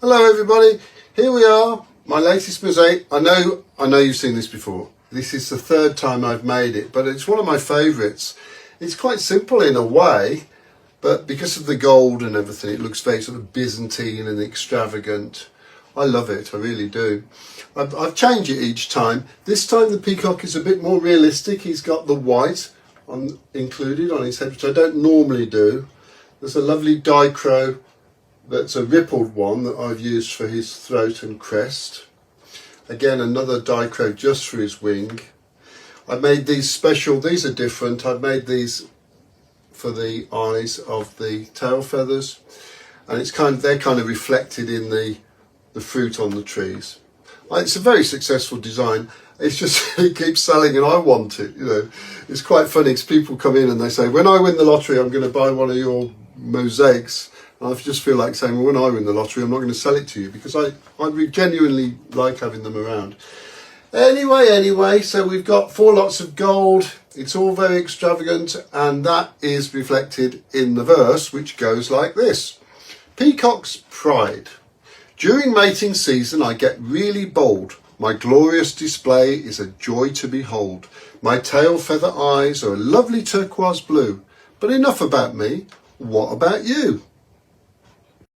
Hello everybody, here we are, my latest mosaic. I know you've seen this before. This is the third time I've made it, but it's one of my favourites. It's quite simple in a way, but because of the gold and everything, it looks very sort of Byzantine and extravagant. I love it, I really do. I've changed it each time. This time the peacock is a bit more realistic. He's got the white included on his head, which I don't normally do. There's a lovely dichro that's a rippled one that I've used for his throat and crest. Again, another dichro just for his wing. I made these special, these are different. I've made these for the eyes of the tail feathers, and they're kind of reflected in the fruit on the trees. It's a very successful design. It's just, it keeps selling and I want it, you know. It's quite funny because people come in and they say, when I win the lottery, I'm going to buy one of your mosaics. I just feel like saying, well, when I win the lottery, I'm not going to sell it to you, because I genuinely like having them around. Anyway, so we've got 4 lots of gold. It's all very extravagant, and that is reflected in the verse, which goes like this. Peacock's pride. During mating season, I get really bold. My glorious display is a joy to behold. My tail feather eyes are a lovely turquoise blue. But enough about me. What about you?